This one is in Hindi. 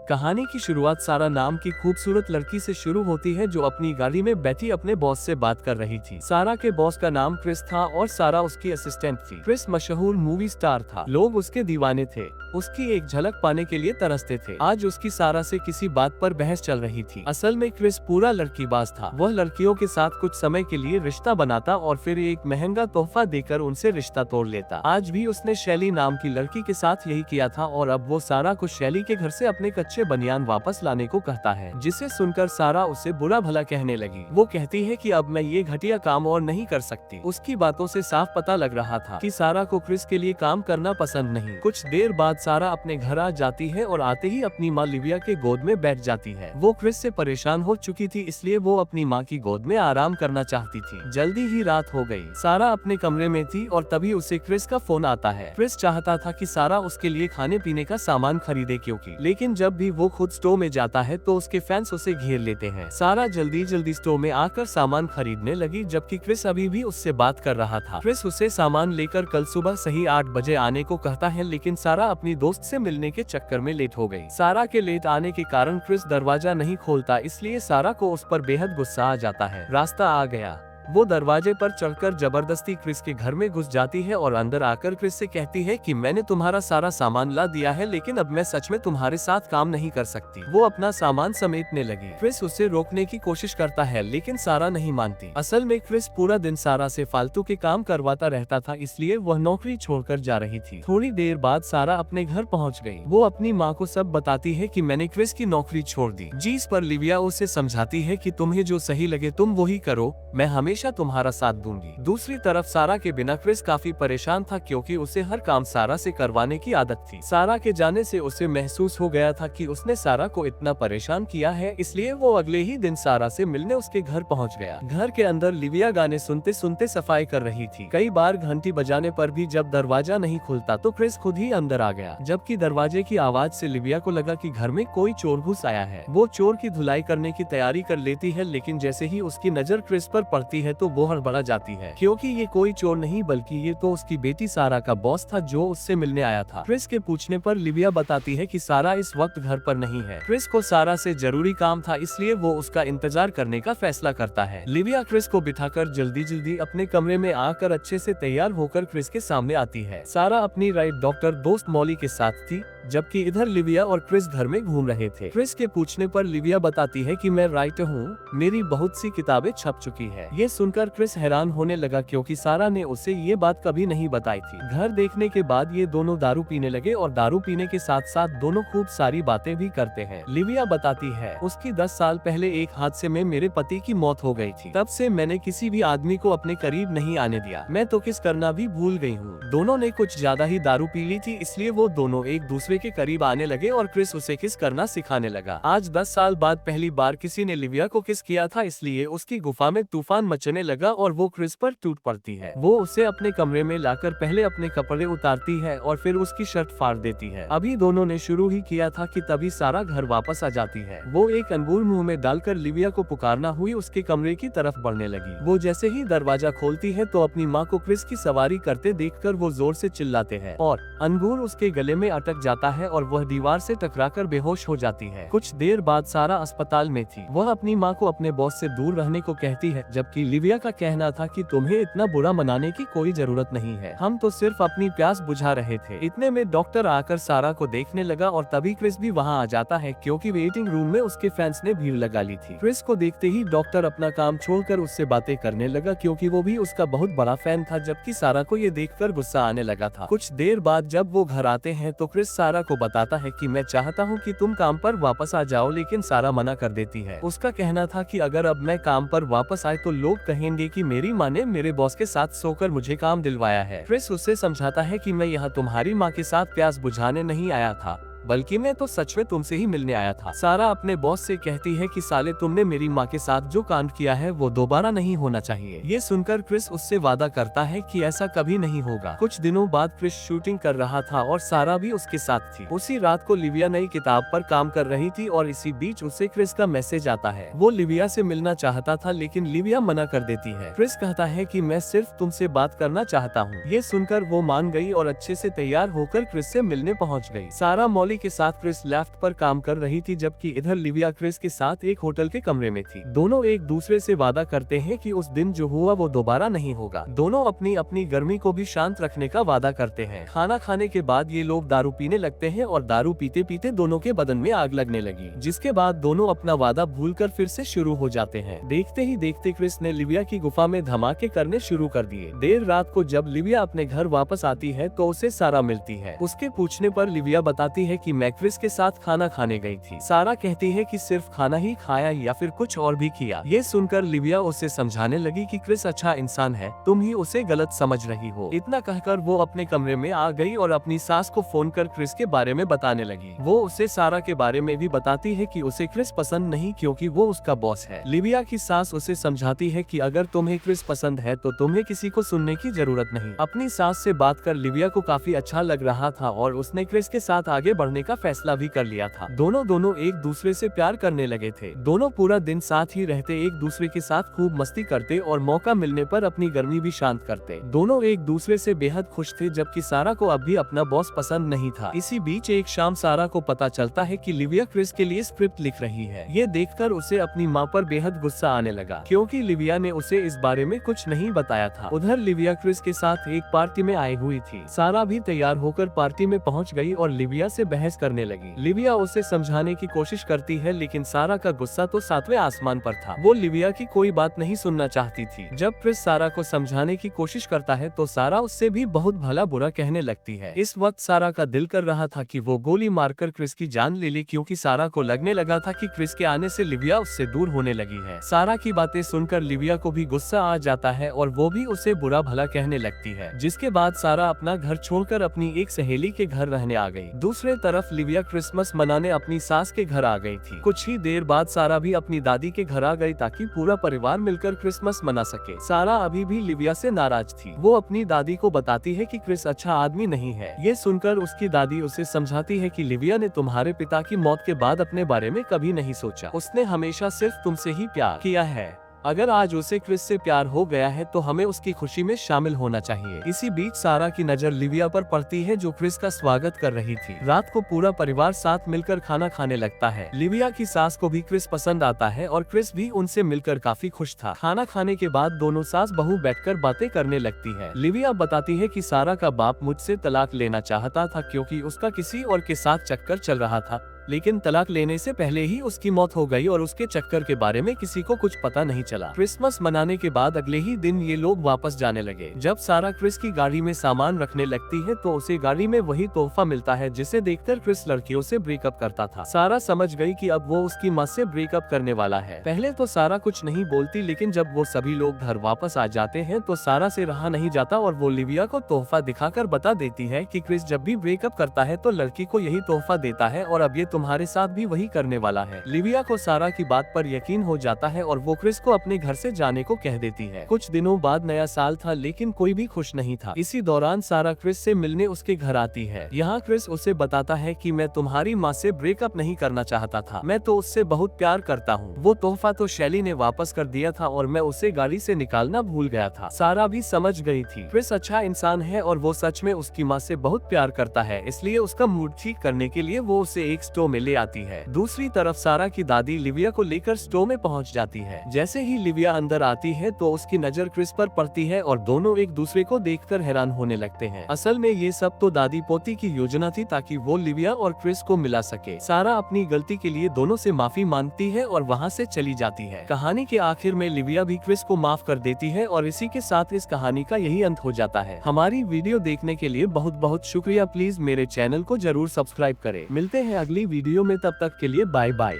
कहानी की शुरुआत सारा नाम की खूबसूरत लड़की से शुरू होती है जो अपनी गाड़ी में बैठी अपने बॉस से बात कर रही थी। सारा के बॉस का नाम क्रिस था और सारा उसकी असिस्टेंट थी। क्रिस मशहूर मूवी स्टार था, लोग उसके दीवाने थे, उसकी एक झलक पाने के लिए तरसते थे। आज उसकी सारा से किसी बात पर बहस चल रही थी। असल में क्रिस पूरा लड़कीबाज था। वह लड़कियों के साथ कुछ समय के लिए रिश्ता बनाता और फिर एक महंगा तोहफा देकर उनसे रिश्ता तोड़ लेता। आज भी उसने शैली नाम की लड़की के साथ यही किया था और अब वो सारा को शैली के घर से अपने कच्चे बनियान वापस लाने को कहता है, जिसे सुनकर सारा उसे बुरा भला कहने लगी। वो कहती है कि अब मैं ये घटिया काम और नहीं कर सकती। उसकी बातों से साफ पता लग रहा था कि सारा को क्रिस के लिए काम करना पसंद नहीं। कुछ देर बाद सारा अपने घर आ जाती है और आते ही अपनी माँ लिविया के गोद में बैठ जाती है। वो क्रिस से परेशान हो चुकी थी, इसलिए वो अपनी माँ की गोद में आराम करना चाहती थी। जल्दी ही रात हो गई। सारा अपने कमरे में थी और तभी उसे क्रिस का फोन आता है। क्रिस चाहता था कि सारा उसके लिए खाने पीने का सामान खरीदे लेकिन जब भी वो खुद स्टोर में जाता है तो उसके फैंस उसे घेर लेते हैं। सारा जल्दी स्टोर में आकर सामान खरीदने लगी, जबकि क्रिस अभी भी उससे बात कर रहा था। क्रिस उसे सामान लेकर कल सुबह सही 8 बजे आने को कहता है, लेकिन सारा अपनी दोस्त से मिलने के चक्कर में लेट हो गई। सारा के लेट आने के कारण क्रिस दरवाजा नहीं खोलता, इसलिए सारा को उस पर बेहद गुस्सा आ जाता है। रास्ता आ गया। वो दरवाजे पर चढ़कर जबरदस्ती क्रिस के घर में घुस जाती है और अंदर आकर क्रिस से कहती है कि मैंने तुम्हारा सारा सामान ला दिया है, लेकिन अब मैं सच में तुम्हारे साथ काम नहीं कर सकती। वो अपना सामान समेटने लगी। क्रिस उसे रोकने की कोशिश करता है, लेकिन सारा नहीं मानती। असल में क्रिस पूरा दिन सारा से फालतू के काम करवाता रहता था, इसलिए वह नौकरी छोड़कर जा रही थी। थोड़ी देर बाद सारा अपने घर पहुँच गयी। वो अपनी माँ को सब बताती है कि मैंने क्रिस की नौकरी छोड़ दी। जिस पर लिविया उसे समझाती है कि तुम्हें जो सही लगे तुम वही करो, मैं हमेशा तुम्हारा साथ दूंगी। दूसरी तरफ सारा के बिना क्रिस काफी परेशान था, क्योंकि उसे हर काम सारा से करवाने की आदत थी। सारा के जाने से उसे महसूस हो गया था कि उसने सारा को इतना परेशान किया है, इसलिए वो अगले ही दिन सारा से मिलने उसके घर पहुंच गया। घर के अंदर लिविया गाने सुनते सुनते सफाई कर रही थी। कई बार घंटी बजाने पर भी जब दरवाजा नहीं खुलता तो क्रिस खुद ही अंदर आ गया। जबकि दरवाजे की आवाज से लिविया को लगा कि घर में कोई चोर घुस आया है। वो चोर की धुलाई करने की तैयारी कर लेती है, लेकिन जैसे ही उसकी नजर क्रिस पर पड़ती है तो वो हड़बड़ा जाती है, क्योंकि ये कोई चोर नहीं बल्कि ये तो उसकी बेटी सारा का बॉस था जो उससे मिलने आया था। क्रिस के पूछने पर लिविया बताती है कि सारा इस वक्त घर पर नहीं है। क्रिस को सारा से जरूरी काम था, इसलिए वो उसका इंतजार करने का फैसला करता है। लिविया क्रिस को बिठाकर जल्दी अपने कमरे में आकर अच्छे से तैयार होकर क्रिस के सामने आती है। सारा अपनी राइट डॉक्टर दोस्त मॉली के साथ थी, जबकि इधर लिविया और क्रिस घर में घूम रहे थे। क्रिस के पूछने पर लिविया बताती है कि मैं राइटर हूँ, मेरी बहुत सी किताबें छप चुकी है। ये सुनकर क्रिस हैरान होने लगा, क्योंकि सारा ने उसे ये बात कभी नहीं बताई थी। घर देखने के बाद ये दोनों दारू पीने लगे और दारू पीने के साथ साथ दोनों खूब सारी बातें भी करते हैं। लिविया बताती है, उसकी 10 साल पहले एक हादसे में मेरे पति की मौत हो गई थी। तब से मैंने किसी भी आदमी को अपने करीब नहीं आने दिया। मैं तो किस करना भी भूल गई हूँ। दोनों ने कुछ ज्यादा ही दारू पी ली थी, इसलिए वो दोनों एक दूसरे के करीब आने लगे और क्रिस उसे किस करना सिखाने लगा। आज 10 साल बाद पहली बार किसी ने लिविया को किस किया था, इसलिए उसकी गुफा में तूफान मचने लगा और वो क्रिस पर टूट पड़ती है। वो उसे अपने कमरे में लाकर पहले अपने कपड़े उतारती है और फिर उसकी शर्ट फाड़ देती है। अभी दोनों ने शुरू ही किया था कि तभी सारा घर वापस आ जाती है। वो एक अंगूर मुंह में डालकर लिविया को पुकारना हुई उसके कमरे की तरफ बढ़ने लगी। वो जैसे ही दरवाजा खोलती है तो अपनी माँ को क्रिस की सवारी करते देखकर वो जोर से चिल्लाते हैं और अंगूर उसके गले में अटक जाता है और वह दीवार से टकराकर बेहोश हो जाती है। कुछ देर बाद सारा अस्पताल में थी। वह अपनी माँ को अपने बॉस से दूर रहने को कहती है, जबकि लिविया का कहना था कि तुम्हें इतना बुरा मनाने की कोई जरूरत नहीं है, हम तो सिर्फ अपनी प्यास बुझा रहे थे। इतने में डॉक्टर आकर सारा को देखने लगा और तभी क्रिस भी वहाँ आ जाता है, क्योंकि वेटिंग रूम में उसके फैंस ने भीड़ लगा ली थी। क्रिस को देखते ही डॉक्टर अपना काम छोड़कर उससे बातें करने लगा, क्योंकि वो भी उसका बहुत बड़ा फैन था, जबकि सारा को ये देखकर गुस्सा आने लगा था। कुछ देर बाद जब वो घर आते हैं तो क्रिस सारा को बताता है कि मैं चाहता हूँ कि तुम काम पर वापस आ जाओ, लेकिन सारा मना कर देती है। उसका कहना था कि अगर अब मैं काम पर वापस आए तो लोग कहेंगे कि मेरी माँ ने मेरे बॉस के साथ सोकर मुझे काम दिलवाया है। क्रिस उससे समझाता है कि मैं यहाँ तुम्हारी माँ के साथ प्यास बुझाने नहीं आया था, बल्कि मैं तो सच में तुमसे ही मिलने आया था। सारा अपने बॉस से कहती है कि साले तुमने मेरी माँ के साथ जो कांड किया है वो दोबारा नहीं होना चाहिए। ये सुनकर क्रिस उससे वादा करता है कि ऐसा कभी नहीं होगा। कुछ दिनों बाद क्रिस शूटिंग कर रहा था और सारा भी उसके साथ थी। उसी रात को लिविया नई किताब पर काम कर रही थी और इसी बीच उसे क्रिस का मैसेज आता है। वो लिविया से मिलना चाहता था, लेकिन लिविया मना कर देती है। क्रिस कहता है कि मैं सिर्फ तुमसे बात करना चाहता हूँ। ये सुनकर वो मान गई और अच्छे से तैयार होकर क्रिस से मिलने पहुँच गयी। सारा मॉली फैमिली के साथ क्रिस लेफ्ट पर काम कर रही थी, जबकि इधर लिविया क्रिस के साथ एक होटल के कमरे में थी। दोनों एक दूसरे से वादा करते हैं कि उस दिन जो हुआ वो दोबारा नहीं होगा। दोनों अपनी अपनी गर्मी को भी शांत रखने का वादा करते हैं। खाना खाने के बाद ये लोग दारू पीने लगते हैं और दारू पीते पीते दोनों के बदन में आग लगने लगी, जिसके बाद दोनों अपना वादा भूलकर फिर से शुरू हो जाते हैं। देखते ही देखते क्रिस ने लिविया की गुफा में धमाके करने शुरू कर दिए। देर रात को जब लिविया अपने घर वापस आती है तो उसे सारा मिलती है। उसके पूछने पर लिविया बताती है कि मैं क्रिस के साथ खाना खाने गई थी। सारा कहती है कि सिर्फ खाना ही खाया या फिर कुछ और भी किया। ये सुनकर लिविया उसे समझाने लगी कि क्रिस अच्छा इंसान है, तुम ही उसे गलत समझ रही हो। इतना कहकर वो अपने कमरे में आ गई और अपनी सास को फोन कर क्रिस के बारे में बताने लगी। वो उसे सारा के बारे में भी बताती है कि उसे क्रिस पसंद नहीं क्योंकि वो उसका बॉस है। लिविया की सास उसे समझाती है कि अगर तुम्हें क्रिस पसंद है तो तुम्हें किसी को सुनने की जरूरत नहीं। अपनी सास से बात कर लिविया को काफी अच्छा लग रहा था और उसने क्रिस के साथ आगे बढ़ने का फैसला भी कर लिया था। दोनों एक दूसरे से प्यार करने लगे थे। दोनों पूरा दिन साथ ही रहते, एक दूसरे के साथ खूब मस्ती करते और मौका मिलने पर अपनी गर्मी भी शांत करते। दोनों एक दूसरे से बेहद खुश थे, जबकि सारा को अब भी अपना बॉस पसंद नहीं था। इसी बीच एक शाम सारा को पता चलता है कि लिविया क्रिस के लिए स्क्रिप्ट लिख रही है। ये देखकर उसे अपनी माँ पर बेहद गुस्सा आने लगा क्योंकि लिविया ने उसे इस बारे में कुछ नहीं बताया था। उधर लिविया क्रिस के साथ एक पार्टी में आई हुई थी। सारा भी तैयार होकर पार्टी में पहुंच गई और लिविया से बहस करने लगी। लिविया उसे समझाने की कोशिश करती है, लेकिन सारा का गुस्सा तो 7वें आसमान पर था। वो लिविया की कोई बात नहीं सुनना चाहती थी। जब क्रिस सारा को समझाने की कोशिश करता है तो सारा उससे भी बहुत भला बुरा कहने लगती है। इस वक्त सारा का दिल कर रहा था कि वो गोली मारकर क्रिस की जान ले ले, क्योंकि सारा को लगने लगा था कि क्रिस के आने से लिविया उससे दूर होने लगी है। सारा की बातें सुनकर लिविया को भी गुस्सा आ जाता है और वो भी उसे बुरा भला कहने लगती है, जिसके बाद सारा अपना घर छोड़कर अपनी एक सहेली के घर रहने आ गई। दूसरे तरफ लिविया क्रिसमस मनाने अपनी सास के घर आ गई थी। कुछ ही देर बाद सारा भी अपनी दादी के घर आ गई ताकि पूरा परिवार मिलकर क्रिसमस मना सके। सारा अभी भी लिविया से नाराज थी। वो अपनी दादी को बताती है कि क्रिस अच्छा आदमी नहीं है। ये सुनकर उसकी दादी उसे समझाती है कि लिविया ने तुम्हारे पिता की मौत के बाद अपने बारे में कभी नहीं सोचा। उसने हमेशा सिर्फ तुमसे ही प्यार किया है। अगर आज उसे क्रिस से प्यार हो गया है तो हमें उसकी खुशी में शामिल होना चाहिए। इसी बीच सारा की नजर लिविया पर पड़ती है जो क्रिस का स्वागत कर रही थी। रात को पूरा परिवार साथ मिलकर खाना खाने लगता है। लिविया की सास को भी क्रिस पसंद आता है और क्रिस भी उनसे मिलकर काफी खुश था। खाना खाने के बाद दोनों सास बहू बैठकर बातें करने लगती है। लिविया बताती है कि सारा का बाप मुझसे तलाक लेना चाहता था क्योंकि उसका किसी और के साथ चक्कर चल रहा था, लेकिन तलाक लेने से पहले ही उसकी मौत हो गई और उसके चक्कर के बारे में किसी को कुछ पता नहीं चला। क्रिसमस मनाने के बाद अगले ही दिन ये लोग वापस जाने लगे। जब सारा क्रिस की गाड़ी में सामान रखने लगती है तो उसे गाड़ी में वही तोहफा मिलता है जिसे देखकर क्रिस लड़कियों से ब्रेकअप करता था। सारा समझ गई कि अब वो उसकी माँ से ब्रेकअप करने वाला है। पहले तो सारा कुछ नहीं बोलती, लेकिन जब वो सभी लोग घर वापस आ जाते हैं तो सारा से रहा नहीं जाता और वो लिविया को तोहफा दिखाकर बता देती है कि क्रिस जब भी ब्रेकअप करता है तो लड़की को यही तोहफा देता है और अब ये तुम्हारे साथ भी वही करने वाला है। लिविया को सारा की बात पर यकीन हो जाता है और वो क्रिस को अपने घर से जाने को कह देती है। कुछ दिनों बाद नया साल था, लेकिन कोई भी खुश नहीं था। इसी दौरान सारा क्रिस से मिलने उसके घर आती है। यहाँ क्रिस उसे बताता है कि मैं तुम्हारी माँ से ब्रेकअप नहीं करना चाहता था, मैं तो उससे बहुत प्यार करता हूँ। वो तोहफा तो शैली ने वापस कर दिया था और मैं उसे गाड़ी से निकालना भूल गया था। सारा भी समझ गई थी क्रिस अच्छा इंसान है और वो सच में उसकी माँ से बहुत प्यार करता है, इसलिए उसका मूड ठीक करने के लिए वो उसे एक स्टोव में ले आती है। दूसरी तरफ सारा की दादी लिविया को लेकर स्टोव में पहुंच जाती है। जैसे ही लिविया अंदर आती है तो उसकी नजर क्रिस पर पड़ती है और दोनों एक दूसरे को देखकर हैरान होने लगते हैं। असल में ये सब तो दादी पोती की योजना थी ताकि वो लिविया और क्रिस को मिला सके। सारा अपनी गलती के लिए दोनों से माफी मांगती है और वहाँ से चली जाती है। कहानी के आखिर में लिविया भी क्रिस को माफ कर देती है और इसी के साथ इस कहानी का यही अंत हो जाता है। हमारी वीडियो देखने के लिए बहुत बहुत शुक्रिया। प्लीज मेरे चैनल को जरूर सब्सक्राइब करें। मिलते हैं अगली वीडियो में, तब तक के लिए बाय बाय।